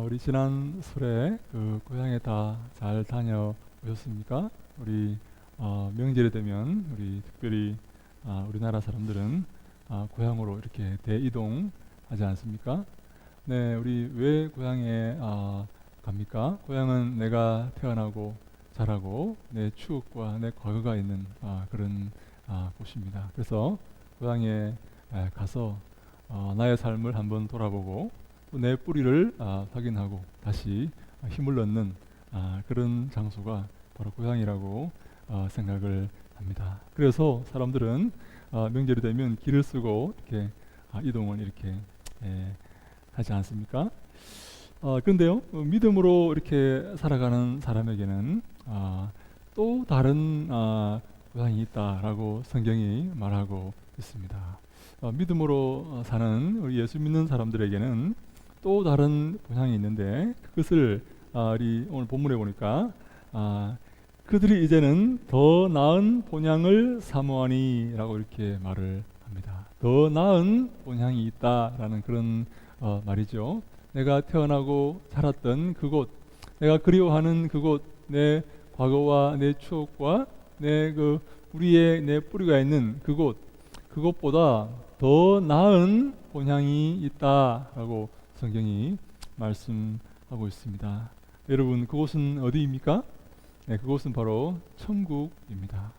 우리 지난 설에 그 고향에 다 잘 다녀오셨습니까? 우리 명절이 되면 우리 특별히 우리나라 사람들은 고향으로 이렇게 대이동하지 않습니까? 네, 우리 왜 고향에 갑니까? 고향은 내가 태어나고 자라고 내 추억과 내 과거가 있는 그런 곳입니다. 그래서 고향에 가서 나의 삶을 한번 돌아보고 또 내 뿌리를 확인하고 다시 힘을 얻는 그런 장소가 바로 고향이라고 생각을 합니다. 그래서 사람들은 명절이 되면 길을 쓰고 이렇게 이동을 이렇게 하지 않습니까? 그런데요, 믿음으로 이렇게 살아가는 사람에게는 또 다른 고향이 있다라고 성경이 말하고 있습니다. 믿음으로 사는 우리 예수 믿는 사람들에게는 또 다른 본향이 있는데 그것을 우리 오늘 본문에 보니까 그들이 이제는 더 나은 본향을 사모하니라고 이렇게 말을 합니다. 더 나은 본향이 있다라는 그런 말이죠. 내가 태어나고 자랐던 그곳, 내가 그리워하는 그곳, 내 과거와 내 추억과 우리의 내 뿌리가 있는 그곳보다 더 나은 본향이 있다라고 성경이 말씀하고 있습니다. 여러분, 그곳은 어디입니까? 네, 그곳은 바로 천국입니다.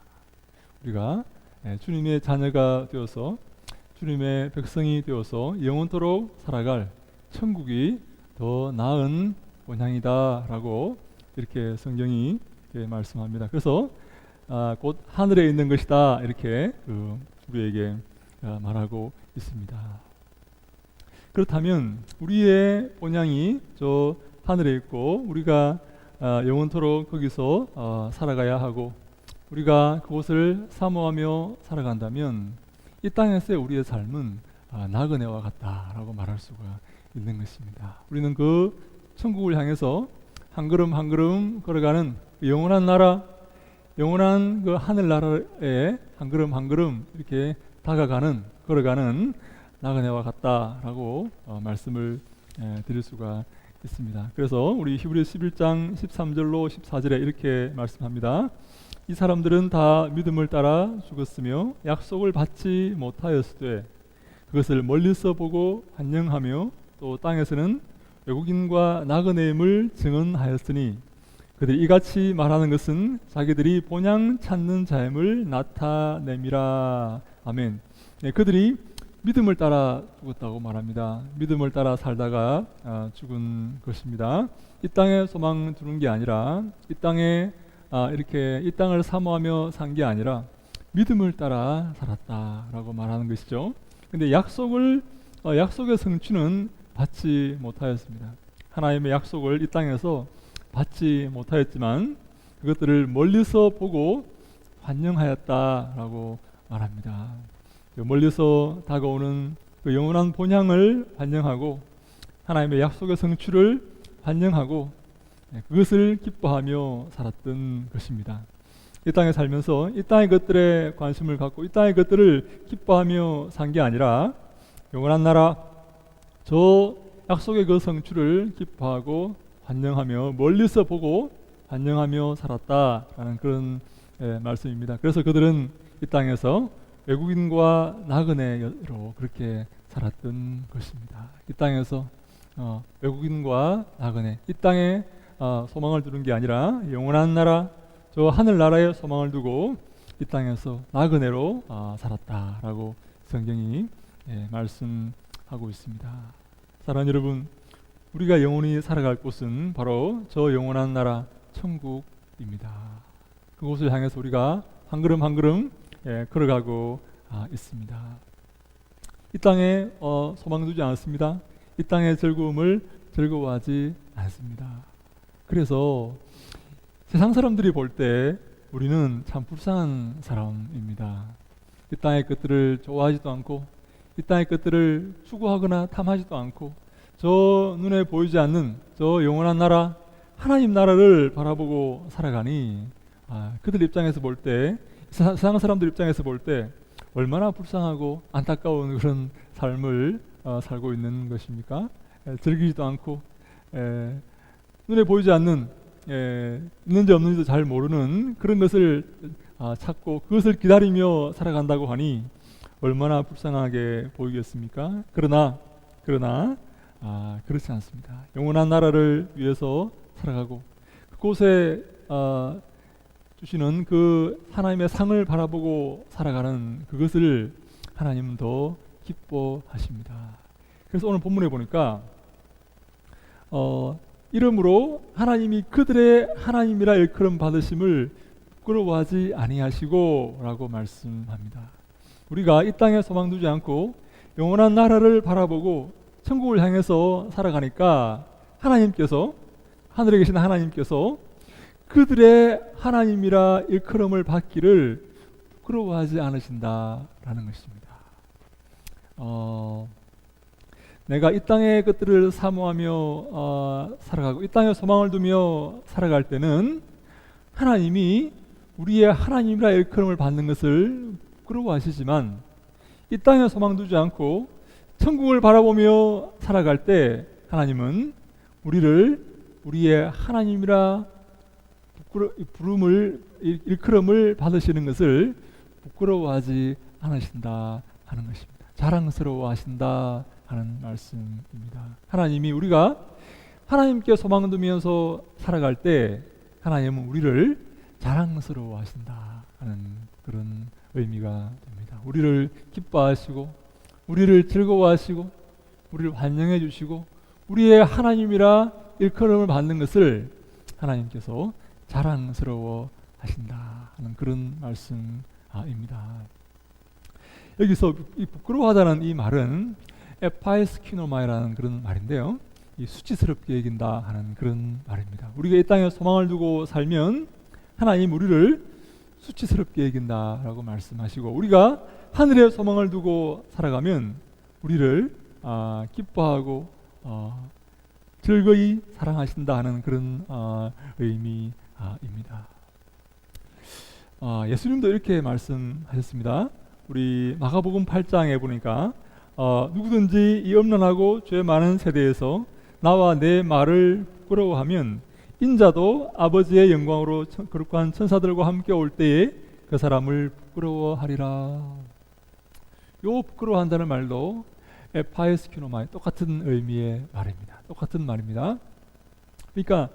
우리가 주님의 자녀가 되어서 주님의 백성이 되어서 영원토록 살아갈 천국이 더 나은 본향이다라고 이렇게 성경이 이렇게 말씀합니다. 그래서 곧 하늘에 있는 것이다 이렇게 우리에게 말하고 있습니다. 그렇다면 우리의 본향이 저 하늘에 있고 우리가 영원토록 거기서 살아가야 하고 우리가 그곳을 사모하며 살아간다면 이 땅에서의 우리의 삶은 나그네와 같다라고 말할 수가 있는 것입니다. 우리는 그 천국을 향해서 한 걸음 한 걸음 걸어가는 그 영원한 나라, 영원한 그 하늘나라에 한 걸음 한 걸음 이렇게 걸어가는 나그네와 같다라고 말씀을 드릴 수가 있습니다. 그래서 우리 히브리서 11장 13절로 14절에 이렇게 말씀합니다. 이 사람들은 다 믿음을 따라 죽었으며 약속을 받지 못하였으되 그것을 멀리서 보고 환영하며 또 땅에서는 외국인과 나그네임을 증언하였으니 그들이 이같이 말하는 것은 자기들이 본향 찾는 자임을 나타냄이라. 아멘. 네, 그들이 믿음을 따라 죽었다고 말합니다. 믿음을 따라 살다가 죽은 것입니다. 이 땅에 소망 두는 게 아니라 이 땅에 이렇게 이 땅을 사모하며 산 게 아니라 믿음을 따라 살았다라고 말하는 것이죠. 근데 약속의 성취는 받지 못하였습니다. 하나님의 약속을 이 땅에서 받지 못하였지만 그것들을 멀리서 보고 환영하였다라고 말합니다. 멀리서 다가오는 그 영원한 본향을 환영하고 하나님의 약속의 성취를 환영하고 그것을 기뻐하며 살았던 것입니다. 이 땅에 살면서 이 땅의 것들에 관심을 갖고 이 땅의 것들을 기뻐하며 산 게 아니라 영원한 나라 저 약속의 그 성취를 기뻐하고 환영하며 멀리서 보고 환영하며 살았다라는 그런 말씀입니다. 그래서 그들은 이 땅에서 외국인과 나그네로 그렇게 살았던 것입니다. 이 땅에서 외국인과 나그네, 이 땅에 소망을 두는 게 아니라 영원한 나라, 저 하늘나라에 소망을 두고 이 땅에서 나그네로 살았다라고 성경이 말씀하고 있습니다. 사랑하는 여러분, 우리가 영원히 살아갈 곳은 바로 저 영원한 나라 천국입니다. 그곳을 향해서 우리가 한 걸음 한 걸음 걸어가고 있습니다. 이 땅에 소망 두지 않습니다. 이 땅의 즐거움을 즐거워하지 않습니다. 그래서 세상 사람들이 볼 때 우리는 참 불쌍한 사람입니다. 이 땅의 것들을 좋아하지도 않고 이 땅의 것들을 추구하거나 탐하지도 않고 저 눈에 보이지 않는 저 영원한 나라 하나님 나라를 바라보고 살아가니 그들 입장에서 볼 때 세상 사람들 입장에서 볼 때 얼마나 불쌍하고 안타까운 그런 삶을 살고 있는 것입니까? 즐기지도 않고 눈에 보이지 않는 있는지 없는지도 잘 모르는 그런 것을 찾고 그것을 기다리며 살아간다고 하니 얼마나 불쌍하게 보이겠습니까? 그러나 그렇지 않습니다. 영원한 나라를 위해서 살아가고 그곳에 주시는 그 하나님의 상을 바라보고 살아가는 그것을 하나님은 더 기뻐하십니다. 그래서 오늘 본문에 보니까 이름으로 하나님이 그들의 하나님이라 일컬음 받으심을 부끄러워하지 아니하시고 라고 말씀합니다. 우리가 이 땅에 소망 두지 않고 영원한 나라를 바라보고 천국을 향해서 살아가니까 하나님께서, 하늘에 계신 하나님께서 그들의 하나님이라 일컬음을 받기를 부끄러워하지 않으신다라는 것입니다. 내가 이 땅의 것들을 사모하며 살아가고 이 땅에 소망을 두며 살아갈 때는 하나님이 우리의 하나님이라 일컬음을 받는 것을 부끄러워하시지만 이 땅에 소망 두지 않고 천국을 바라보며 살아갈 때 하나님은 우리를 우리의 하나님이라 부름을 일컬음을 받으시는 것을 부끄러워하지 않으신다 하는 것입니다. 자랑스러워하신다 하는 말씀입니다. 하나님이 우리가 하나님께 소망 두면서 살아갈 때 하나님은 우리를 자랑스러워하신다 하는 그런 의미가 됩니다. 우리를 기뻐하시고 우리를 즐거워하시고 우리를 환영해 주시고 우리의 하나님이라 일컬음을 받는 것을 하나님께서 자랑스러워 하신다 하는 그런 말씀입니다. 여기서 이 부끄러워하다는 이 말은 에파에스키노마이라는 그런 말인데요, 이 수치스럽게 여긴다 하는 그런 말입니다. 우리가 이 땅에 소망을 두고 살면 하나님 우리를 수치스럽게 여긴다라고 말씀하시고 우리가 하늘에 소망을 두고 살아가면 우리를 기뻐하고 즐거이 사랑하신다 하는 그런 의미입니다. 예수님도 이렇게 말씀하셨습니다. 우리 마가복음 8장에 보니까 누구든지 이 엄란하고 죄 많은 세대에서 나와 내 말을 부끄러워하면 인자도 아버지의 영광으로 거룩한 천사들과 함께 올 때에 그 사람을 부끄러워하리라. 요 부끄러워한다는 말도 에파에스키노마이 똑같은 의미의 말입니다. 똑같은 말입니다. 그러니까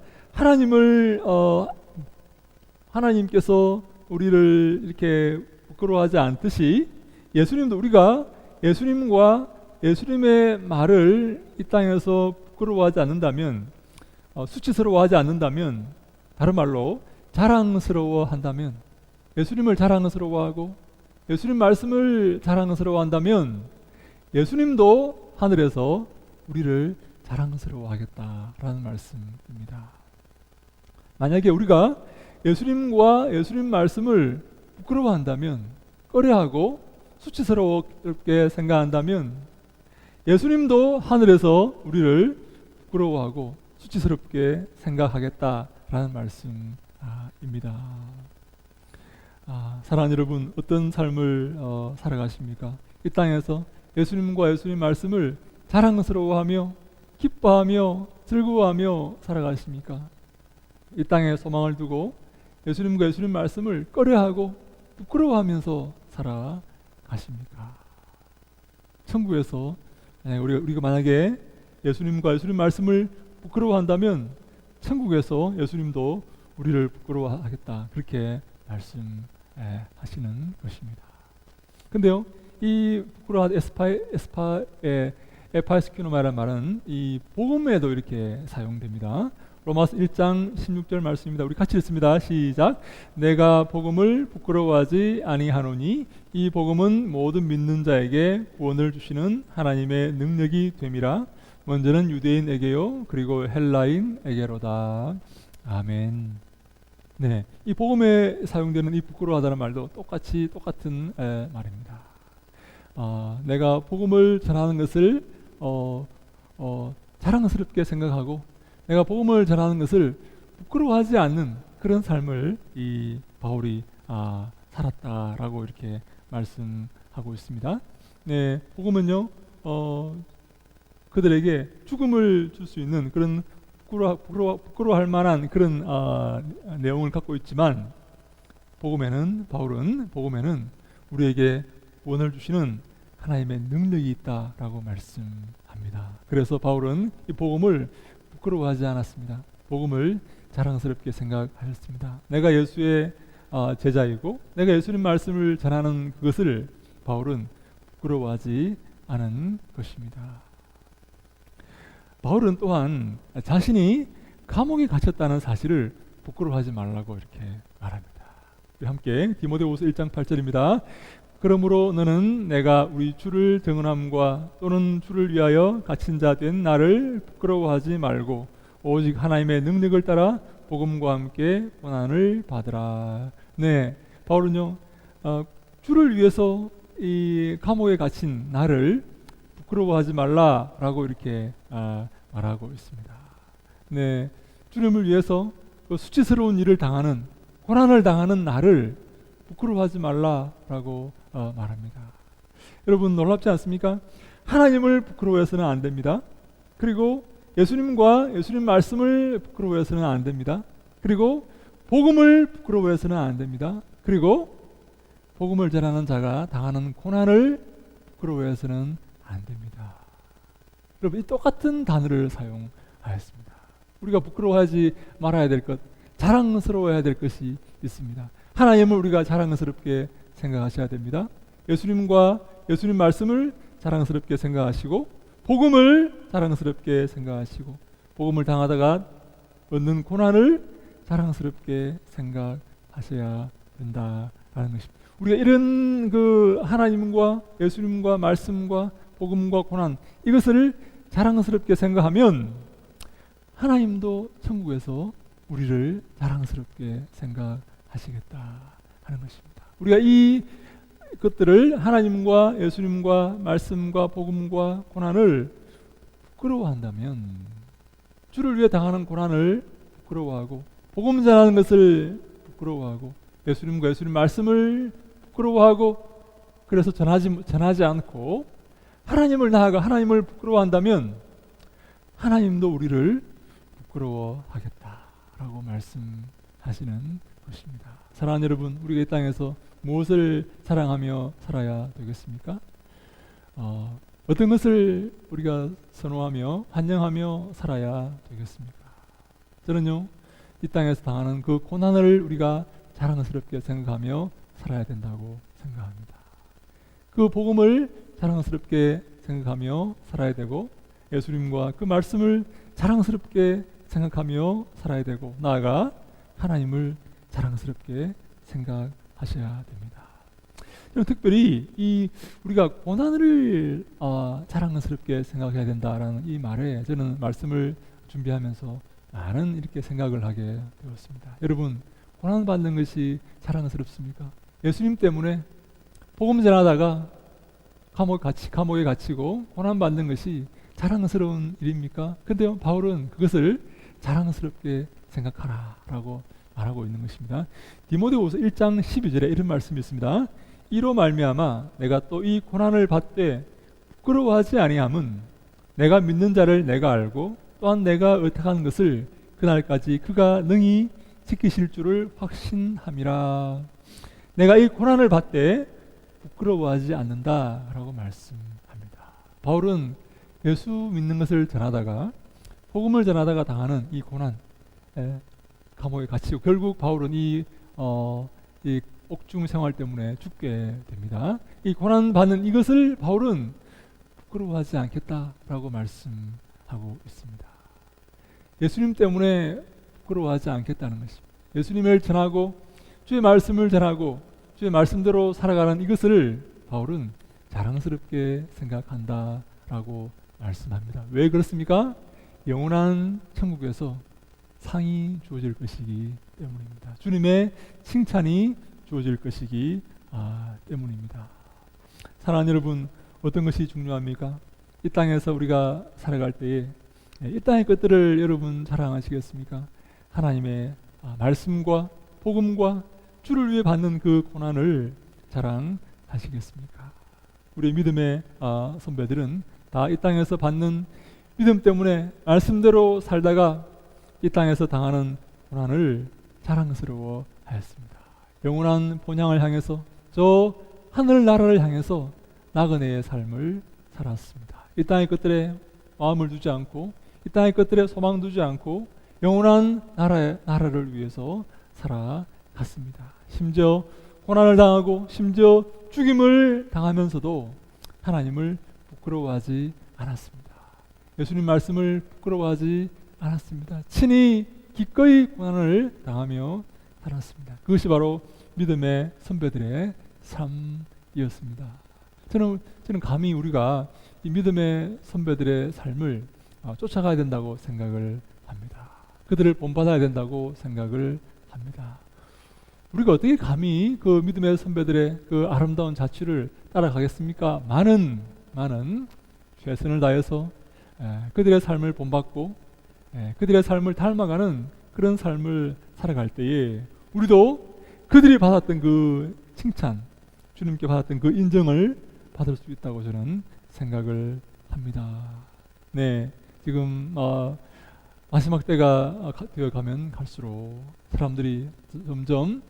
하나님께서 우리를 이렇게 부끄러워하지 않듯이 예수님도 우리가 예수님과 예수님의 말을 이 땅에서 부끄러워하지 않는다면, 수치스러워하지 않는다면, 다른 말로 자랑스러워한다면, 예수님을 자랑스러워하고 예수님 말씀을 자랑스러워한다면 예수님도 하늘에서 우리를 자랑스러워하겠다라는 말씀입니다. 만약에 우리가 예수님과 예수님 말씀을 부끄러워한다면, 꺼려하고 수치스럽게 생각한다면 예수님도 하늘에서 우리를 부끄러워하고 수치스럽게 생각하겠다라는 말씀입니다. 사랑하는 여러분, 어떤 삶을 살아가십니까? 이 땅에서 예수님과 예수님 말씀을 자랑스러워하며 기뻐하며 즐거워하며 살아가십니까? 이 땅에 소망을 두고 예수님과 예수님 말씀을 꺼려하고 부끄러워하면서 살아가십니까? 천국에서 우리가 만약에 예수님과 예수님 말씀을 부끄러워한다면 천국에서 예수님도 우리를 부끄러워하겠다, 그렇게 말씀하시는 것입니다. 근데요, 이 부끄러워한 에파에스키노마라는 말은 이 복음에도 이렇게 사용됩니다. 로마서 1장 16절 말씀입니다. 우리 같이 읽습니다. 시작. 내가 복음을 부끄러워하지 아니하노니 이 복음은 모든 믿는 자에게 구원을 주시는 하나님의 능력이 됨이라. 먼저는 유대인에게요 그리고 헬라인에게로다. 아멘. 네, 이 복음에 사용되는 이 부끄러워하다는 말도 똑같은 말입니다. 내가 복음을 전하는 것을 자랑스럽게 생각하고 내가 복음을 전하는 것을 부끄러워하지 않는 그런 삶을 이 바울이 살았다라고 이렇게 말씀하고 있습니다. 네, 복음은요 그들에게 죽음을 줄 수 있는 그런 부끄러워할 만한 그런 내용을 갖고 있지만 바울은 복음에는 우리에게 구원을 주시는 하나님의 능력이 있다라고 말씀합니다. 그래서 바울은 이 복음을 부끄러워하지 않았습니다. 복음을 자랑스럽게 생각하였습니다. 내가 예수의 제자이고 내가 예수님 말씀을 전하는 그것을 바울은 부끄러워하지 않은 것입니다. 바울은 또한 자신이 감옥에 갇혔다는 사실을 부끄러워하지 말라고 이렇게 말합니다. 우리 함께 디모데후서 1장 8절입니다. 그러므로 너는 내가 우리 주를 증언함과 또는 주를 위하여 갇힌 자 된 나를 부끄러워하지 말고 오직 하나님의 능력을 따라 복음과 함께 고난을 받으라. 네, 바울은요 주를 위해서 이 감옥에 갇힌 나를 부끄러워하지 말라라고 이렇게 말하고 있습니다. 네, 주님을 위해서 그 수치스러운 일을 당하는 고난을 당하는 나를 부끄러워하지 말라라고 말합니다. 여러분 놀랍지 않습니까? 하나님을 부끄러워해서는 안 됩니다. 그리고 예수님과 예수님 말씀을 부끄러워해서는 안 됩니다. 그리고 복음을 부끄러워해서는 안 됩니다. 그리고 복음을 전하는 자가 당하는 고난을 부끄러워해서는 안 됩니다. 여러분 이 똑같은 단어를 사용하였습니다. 우리가 부끄러워하지 말아야 될 것, 자랑스러워해야 될 것이 있습니다. 하나님을 우리가 자랑스럽게 생각하셔야 됩니다. 예수님과 예수님 말씀을 자랑스럽게 생각하시고 복음을 자랑스럽게 생각하시고 복음을 당하다가 얻는 고난을 자랑스럽게 생각하셔야 된다라는 것입니다. 우리가 이런 그 하나님과 예수님과 말씀과 복음과 고난 이것을 자랑스럽게 생각하면 하나님도 천국에서 우리를 자랑스럽게 생각하시겠다 하는 것입니다. 우리가 이 것들을 하나님과 예수님과 말씀과 복음과 고난을 부끄러워한다면 주를 위해 당하는 고난을 부끄러워하고 복음 전하는 것을 부끄러워하고 예수님과 예수님 말씀을 부끄러워하고 그래서 전하지 않고 하나님을 나아가 하나님을 부끄러워한다면 하나님도 우리를 부끄러워하겠다라고 말씀하시는 것입니다. 사랑하는 여러분, 우리가 이 땅에서 무엇을 자랑하며 살아야 되겠습니까? 어떤 것을 우리가 선호하며 환영하며 살아야 되겠습니까? 저는요, 이 땅에서 당하는 그 고난을 우리가 자랑스럽게 생각하며 살아야 된다고 생각합니다. 그 복음을 자랑스럽게 생각하며 살아야 되고 예수님과 그 말씀을 자랑스럽게 생각하며 살아야 되고 나아가 하나님을 자랑스럽게 생각하셔야 됩니다. 특별히 이 우리가 고난을 자랑스럽게 생각해야 된다라는 이 말에 저는 말씀을 준비하면서 많은 이렇게 생각을 하게 되었습니다. 여러분 고난 받는 것이 자랑스럽습니까? 예수님 때문에 복음 전하다가 감옥에 갇히고 고난 받는 것이 자랑스러운 일입니까? 근데요 바울은 그것을 자랑스럽게 생각하라라고 말하고 있는 것입니다. 디모데후서 1장 12절에 이런 말씀이 있습니다. 이로 말미암아 내가 또 이 고난을 받되 부끄러워하지 아니함은 내가 믿는 자를 내가 알고 또한 내가 의탁한 것을 그날까지 그가 능히 지키실 줄을 확신함이라. 내가 이 고난을 받되 부끄러워하지 않는다라고 말씀합니다. 바울은 예수 믿는 것을 전하다가 복음을 전하다가 당하는 이 고난, 감옥에 갇히고 결국 바울은 이 옥중 생활 때문에 죽게 됩니다. 이 고난 받는 이것을 바울은 부끄러워하지 않겠다라고 말씀하고 있습니다. 예수님 때문에 부끄러워하지 않겠다는 것입니다. 예수님을 전하고 주의 말씀을 전하고 주의 말씀대로 살아가는 이것을 바울은 자랑스럽게 생각한다라고 말씀합니다. 왜 그렇습니까? 영원한 천국에서 상이 주어질 것이기 때문입니다. 주님의 칭찬이 주어질 것이기 때문입니다. 사랑하는 여러분, 어떤 것이 중요합니까? 이 땅에서 우리가 살아갈 때에 이 땅의 것들을 여러분 자랑하시겠습니까? 하나님의 말씀과 복음과 주를 위해 받는 그 고난을 자랑하시겠습니까? 우리 믿음의 선배들은 다 이 땅에서 받는 믿음 때문에 말씀대로 살다가 이 땅에서 당하는 고난을 자랑스러워 하였습니다. 영원한 본향을 향해서 저 하늘나라를 향해서 나그네의 삶을 살았습니다. 이 땅의 것들에 마음을 두지 않고 이 땅의 것들에 소망 두지 않고 영원한 나라를 위해서 살아갔습니다. 심지어 고난을 당하고 심지어 죽임을 당하면서도 하나님을 부끄러워하지 않았습니다. 예수님 말씀을 부끄러워하지 않았습니다. 친히 기꺼이 고난을 당하며 살았습니다. 그것이 바로 믿음의 선배들의 삶이었습니다. 저는 감히 우리가 이 믿음의 선배들의 삶을 쫓아가야 된다고 생각을 합니다. 그들을 본받아야 된다고 생각을 합니다. 우리가 어떻게 감히 그 믿음의 선배들의 그 아름다운 자취를 따라가겠습니까? 많은 최선을 다해서 그들의 삶을 본받고 그들의 삶을 닮아가는 그런 삶을 살아갈 때에 우리도 그들이 받았던 그 칭찬, 주님께 받았던 그 인정을 받을 수 있다고 저는 생각을 합니다. 네, 지금 마지막 때가 되어가면 갈수록 사람들이 점점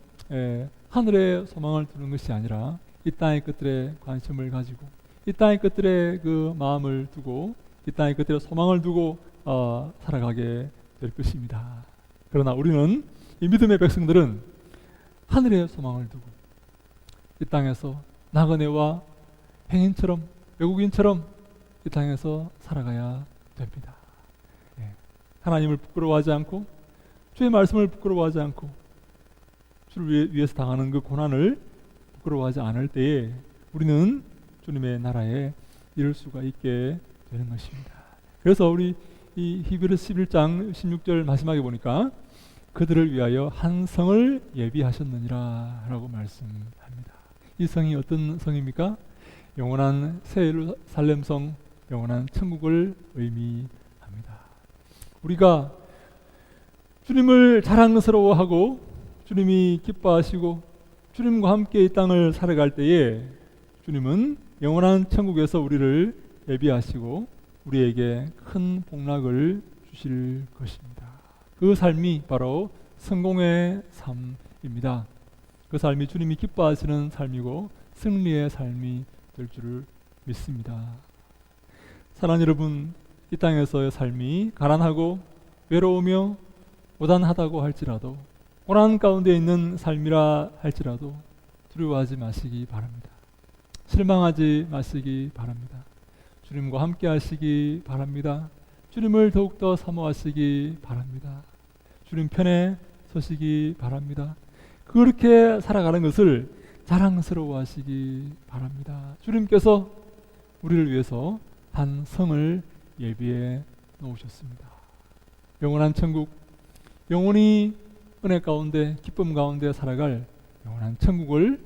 하늘의 소망을 두는 것이 아니라 이 땅의 것들에 관심을 가지고 이 땅의 것들에 그 마음을 두고 이 땅의 것들에 소망을 두고 살아가게 될 것입니다. 그러나 우리는 이 믿음의 백성들은 하늘의 소망을 두고 이 땅에서 나그네와 행인처럼 외국인처럼 이 땅에서 살아가야 됩니다. 하나님을 부끄러워하지 않고 주의 말씀을 부끄러워하지 않고 주를 위해서 당하는 그 고난을 부끄러워하지 않을 때에 우리는 주님의 나라에 이룰 수가 있게 되는 것입니다. 그래서 우리 이 히브리서 11장 16절 마지막에 보니까 그들을 위하여 한 성을 예비하셨느니라 라고 말씀합니다. 이 성이 어떤 성입니까? 영원한 새 예루살렘 성, 영원한 천국을 의미합니다. 우리가 주님을 자랑스러워하고 주님이 기뻐하시고 주님과 함께 이 땅을 살아갈 때에 주님은 영원한 천국에서 우리를 예비하시고 우리에게 큰 복락을 주실 것입니다. 그 삶이 바로 성공의 삶입니다. 그 삶이 주님이 기뻐하시는 삶이고 승리의 삶이 될 줄을 믿습니다. 사랑하는 여러분, 이 땅에서의 삶이 가난하고 외로우며 고단하다고 할지라도 고난 가운데 있는 삶이라 할지라도 두려워하지 마시기 바랍니다. 실망하지 마시기 바랍니다. 주님과 함께 하시기 바랍니다. 주님을 더욱더 사모하시기 바랍니다. 주님 편에 서시기 바랍니다. 그렇게 살아가는 것을 자랑스러워하시기 바랍니다. 주님께서 우리를 위해서 한 성을 예비해 놓으셨습니다. 영원한 천국, 영원히 은혜 가운데 기쁨 가운데 살아갈 영원한 천국을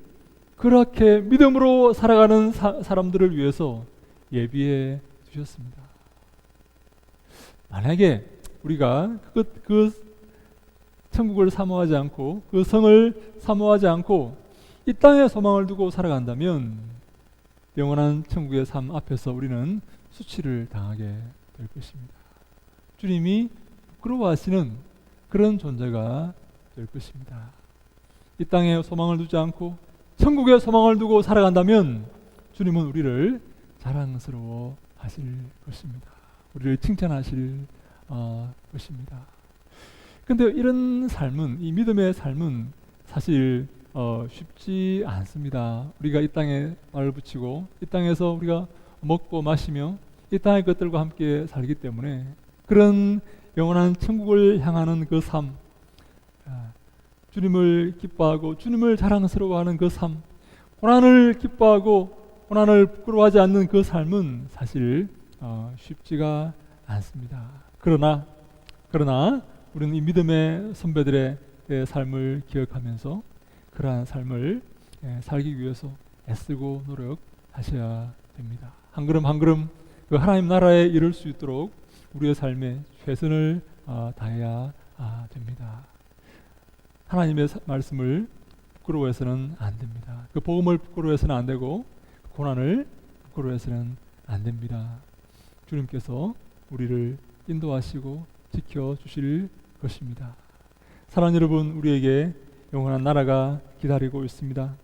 그렇게 믿음으로 살아가는 사람들을 위해서 예비해 주셨습니다. 만약에 우리가 그 천국을 사모하지 않고 그 성을 사모하지 않고 이 땅에 소망을 두고 살아간다면 영원한 천국의 삶 앞에서 우리는 수치를 당하게 될 것입니다. 주님이 부끄러워하시는 그런 존재가 될 것입니다. 이 땅에 소망을 두지 않고 천국에 소망을 두고 살아간다면 주님은 우리를 자랑스러워 하실 것입니다. 우리를 칭찬하실 것입니다. 근데 이런 삶은, 이 믿음의 삶은 사실 쉽지 않습니다. 우리가 이 땅에 발을 붙이고 이 땅에서 우리가 먹고 마시며 이 땅의 것들과 함께 살기 때문에 그런 영원한 천국을 향하는 그 삶, 주님을 기뻐하고 주님을 자랑스러워하는 그 삶, 고난을 기뻐하고 고난을 부끄러워하지 않는 그 삶은 사실 쉽지가 않습니다. 그러나 우리는 이 믿음의 선배들의 삶을 기억하면서 그러한 삶을 살기 위해서 애쓰고 노력하셔야 됩니다. 한 걸음 한 걸음 그 하나님 나라에 이룰 수 있도록 우리의 삶에 최선을 다해야 됩니다. 하나님의 말씀을 부끄러워해서는 안 됩니다. 그 복음을 부끄러워해서는 안 되고 고난을 부끄러워해서는 안 됩니다. 주님께서 우리를 인도하시고 지켜주실 것입니다. 사랑하는 여러분, 우리에게 영원한 나라가 기다리고 있습니다.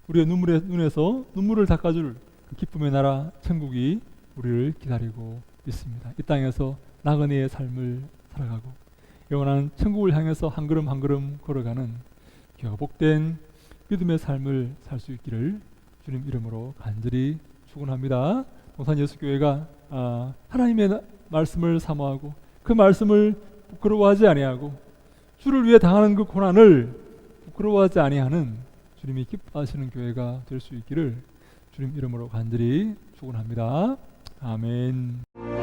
우리의 눈에서 눈물을 닦아줄 그 기쁨의 나라 천국이 우리를 기다리고 있습니다. 이 땅에서 나그네의 삶을 살아가고 영원한 천국을 향해서 한 걸음 한 걸음 걸어가는 귀하고 복된 믿음의 삶을 살 수 있기를 주님 이름으로 간절히 축원합니다. 동산 예수교회가 하나님의 말씀을 사모하고 그 말씀을 부끄러워하지 아니하고 주를 위해 당하는 그 고난을 부끄러워하지 아니하는 주님이 기뻐하시는 교회가 될 수 있기를 주님 이름으로 간절히 축원합니다. 아멘.